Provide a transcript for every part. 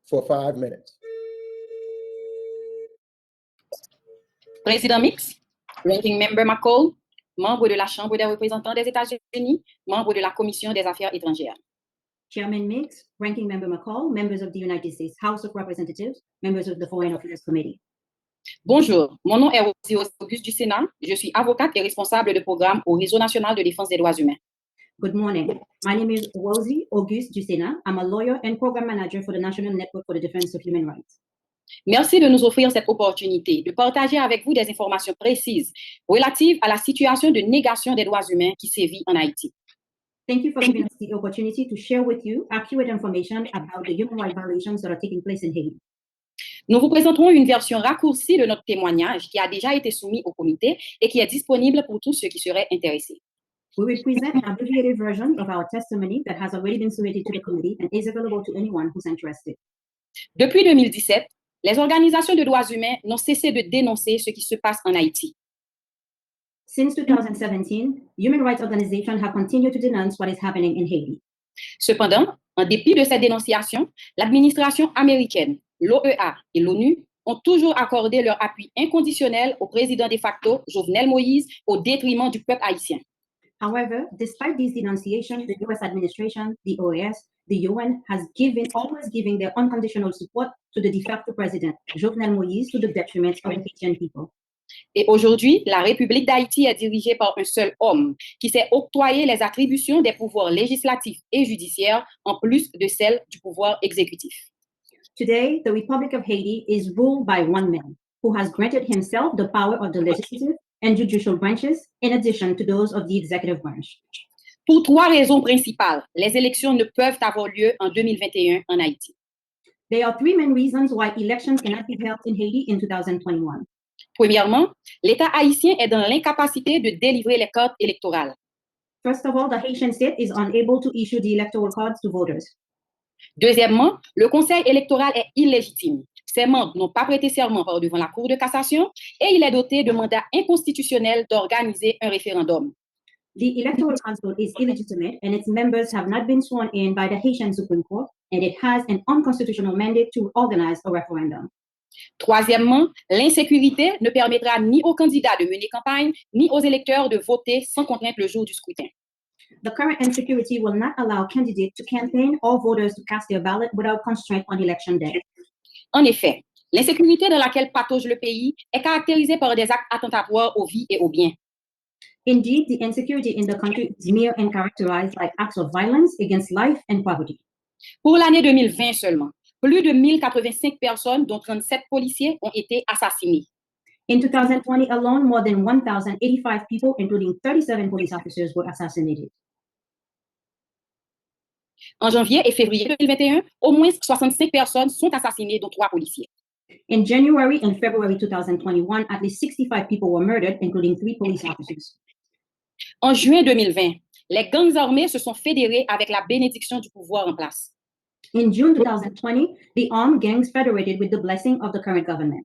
for 5 minutes. Président Mix, Ranking Member McCall, membre de la Chambre des représentants des États-Unis, membre de la Commission des Affaires étrangères. Chairman Mix, Ranking Member McCall, members of the United States House of Representatives, members of the Foreign Affairs Committee. Bonjour, mon nom est Rosie Auguste du Sénat. Je suis avocate et responsable de programme au Réseau national de défense des droits humains. Good morning. My name is Rosie Auguste du Sénat. I'm a lawyer and program manager for the National Network for the Defense of Human Rights. Merci de nous offrir cette opportunité de partager avec vous des informations précises relatives à la situation de négation des droits humains qui sévit en Haïti. Thank you for giving us the opportunity to share with you accurate information about the human rights violations that are taking place in Haiti. Nous vous présenterons une version raccourcie de notre témoignage qui a déjà été soumis au comité et qui est disponible pour tous ceux qui seraient intéressés. We will present an abbreviated version of our testimony that has already been submitted to the committee and is available to anyone who's interested. Depuis 2017, les organisations de droits humains n'ont cessé de dénoncer ce qui se passe en Haïti. Since 2017, human rights organizations have continued to denounce what is happening in Haiti. Cependant, en dépit de ces dénonciations, l'administration américaine, l'OEA et l'ONU ont toujours accordé leur appui inconditionnel au président de facto, Jovenel Moïse, au détriment du peuple haïtien. However, despite these denunciations, the U.S. administration, the OAS, the UN has always given their unconditional support to the de facto president, Jovenel Moïse, to the detriment of the Haitian people. Et aujourd'hui, la République d'Haïti est dirigée par un seul homme qui s'est octroyé les attributions des pouvoirs législatifs et judiciaires en plus de celles du pouvoir exécutif. Today, the Republic of Haiti is ruled by one man who has granted himself the power of the legislative and judicial branches in addition to those of the executive branch. Pour trois raisons principales, les élections ne peuvent avoir lieu en 2021 en Haïti. There are three main reasons why elections cannot be held in Haiti in 2021. Premièrement, l'État haïtien est dans l'incapacité de délivrer les cartes électorales. First of all, the Haitian state is unable to issue the electoral cards to voters. Deuxièmement, le Conseil électoral est illégitime. Ses membres n'ont pas prêté serment par devant la Cour de cassation et il est doté de mandat inconstitutionnel d'organiser un référendum. The Electoral Council is illegitimate and its members have not been sworn in by the Haitian Supreme Court, and it has an unconstitutional mandate to organize a referendum. Troisièmement, l'insécurité ne permettra ni aux candidats de mener campagne, ni aux électeurs de voter sans contrainte le jour du scrutin. The current insecurity will not allow candidates to campaign or voters to cast their ballot without constraint on election day. En effet, l'insécurité dans laquelle patauge le pays est caractérisée par des actes attentatoires aux vies et aux biens. Indeed, the insecurity in the country is mere and characterized by acts of violence against life and property. Pour l'année 2020 seulement, plus de 1085 personnes, dont 37 policiers, ont été assassinés. In 2020 alone, more than 1,085 people, including 37 police officers, were assassinated. En janvier et février 2021, au moins 65 personnes sont assassinées, dont 3 policiers. In January and February 2021, at least 65 people were murdered, including 3 police officers. En juin 2020, les gangs armés se sont fédérés avec la bénédiction du pouvoir en place. In June 2020, the armed gangs federated with the blessing of the current government.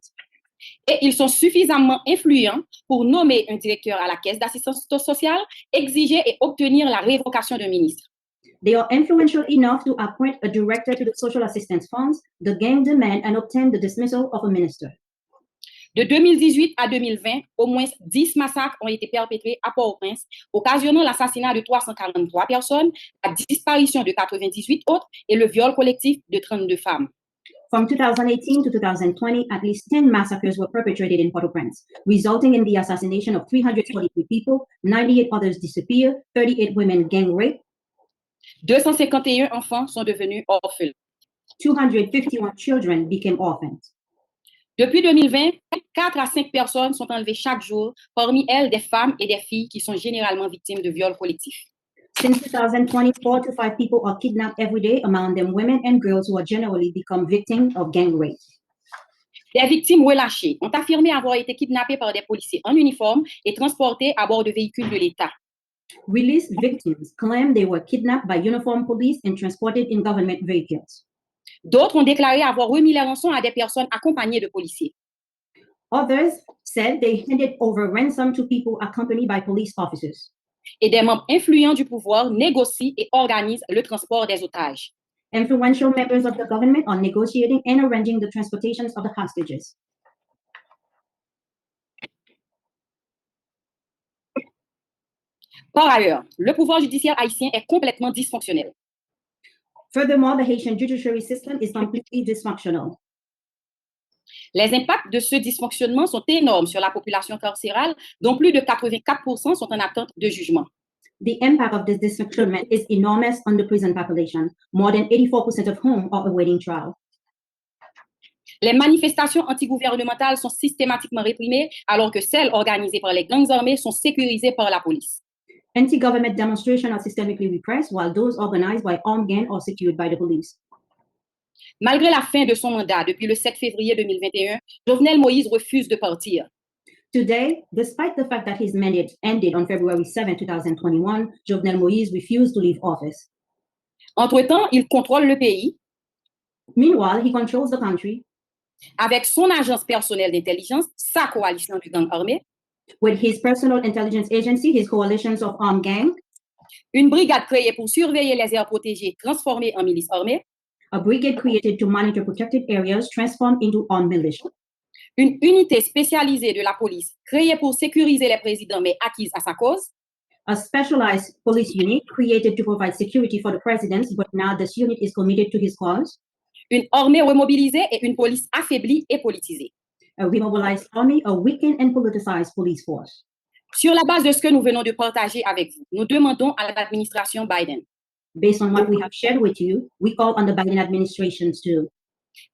Et ils sont suffisamment influents pour nommer un directeur à la Caisse d'assistance sociale, exiger et obtenir la révocation d'un ministre. They are influential enough to appoint a director to the social assistance funds, the gang demand and obtain the dismissal of a minister. De 2018 à 2020, au moins 10 massacres ont été perpétrés à Port-au-Prince, occasionnant l'assassinat de 343 personnes, la disparition de 98 autres et le viol collectif de 32 femmes. From 2018 to 2020, at least 10 massacres were perpetrated in Port-au-Prince, resulting in the assassination of 343 people, 98 others disappeared, 38 women gang raped, 251 enfants sont devenus orphelins. 251 children became orphans. Depuis 2020, 4 à 5 personnes sont enlevées chaque jour, parmi elles des femmes et des filles qui sont généralement victimes de viols collectifs. Since 2020, 4 to 5 people are kidnapped every day, among them women and girls who are generally become victims of gang rape. Des victimes relâchées ont affirmé avoir été kidnappées par des policiers en uniforme et transportées à bord de véhicules de l'État. Released victims claim they were kidnapped by uniformed police and transported in government vehicles. D'autres ont déclaré avoir remis les rançons à des personnes accompagnées de policiers. Others said they handed over ransom to people accompanied by police officers. Et des membres influents du pouvoir négocient et organisent le transport des otages. Influential members of the government are negotiating and arranging the transportations of the hostages. Par ailleurs, le pouvoir judiciaire haïtien est complètement dysfonctionnel. Furthermore, the Haitian judiciary system is completely dysfunctional. Les impacts de ce dysfonctionnement sont énormes sur la population carcérale, dont plus de 84% sont en attente de jugement. The impact of this dysfunctionment is enormous on the prison population, more than 84% of whom are awaiting trial. Les manifestations antigouvernementales sont systématiquement réprimées, alors que celles organisées par les gangs armés sont sécurisées par la police. Anti-government demonstrations are systemically repressed, while those organized by armed gangs are secured by the police. Malgré la fin de son mandat depuis le 7 février 2021, Jovenel Moïse refuse de partir. Today, despite the fact that his mandate ended on February 7, 2021, Jovenel Moïse refused to leave office. Entre-temps, il contrôle le pays. Meanwhile, he controls the country avec son agence personnelle d'intelligence, sa coalition du gang armé, with his personal intelligence agency, his coalitions of armed gangs, une brigade créée pour surveiller les aires protégées transformée en milice armée, a brigade created to monitor protected areas transformed into armed militia, une unité spécialisée de la police créée pour sécuriser les présidents mais acquise à sa cause, a specialized police unit created to provide security for the president, but now this unit is committed to his cause, une armée remobilisée et une police affaiblie et politisée. a remobilized army, a weakened and politicized police force. Sur la base de ce que nous venons de partager avec vous, nous demandons à l'administration Biden Based on what we have shared with you, we call on the Biden administration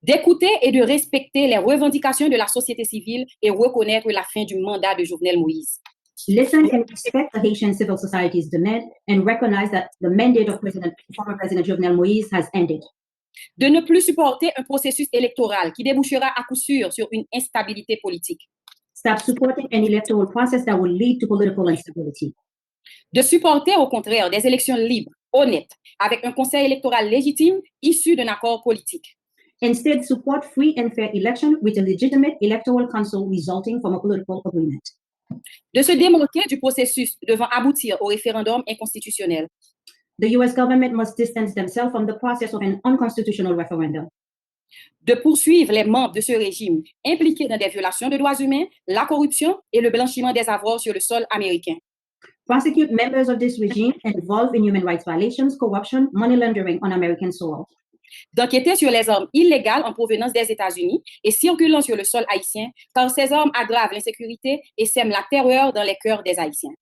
d'écouter et de respecter les revendications de la société civile et reconnaître la fin du mandat de Jovenel Moïse. Listen and respect the Haitian civil society's demand and recognize that the mandate of former President Jovenel Moïse has ended. De ne plus supporter un processus électoral qui débouchera à coup sûr sur une instabilité politique. Stop supporting an electoral process that will lead to political instability. De supporter au contraire des élections libres, honnêtes, avec un conseil électoral légitime issu d'un accord politique. Instead, support free and fair election with a legitimate electoral council resulting from a political agreement. De se démarquer du processus devant aboutir au référendum inconstitutionnel. The U.S. government must distance themselves from the process of an unconstitutional referendum. De poursuivre les membres de ce régime impliqués dans des violations de droits humains, la corruption et le blanchiment des avoirs sur le sol américain. Prosecute members of this regime involved in human rights violations, corruption, money laundering on American soil. D'enquêter sur les armes illégales en provenance des États-Unis et circulant sur le sol haïtien, car ces armes aggravent l'insécurité et sèment la terreur dans les cœurs des Haïtiens.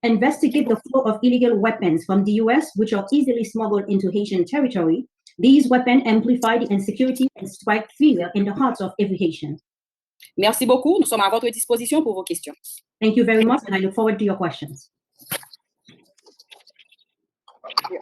Investigate the flow of illegal weapons from the U.S., which are easily smuggled into Haitian territory. These weapons amplify the insecurity and strike fear in the hearts of every Haitian. Merci beaucoup. Nous sommes à votre disposition pour vos questions. Thank you very much, and I look forward to your questions. Yeah.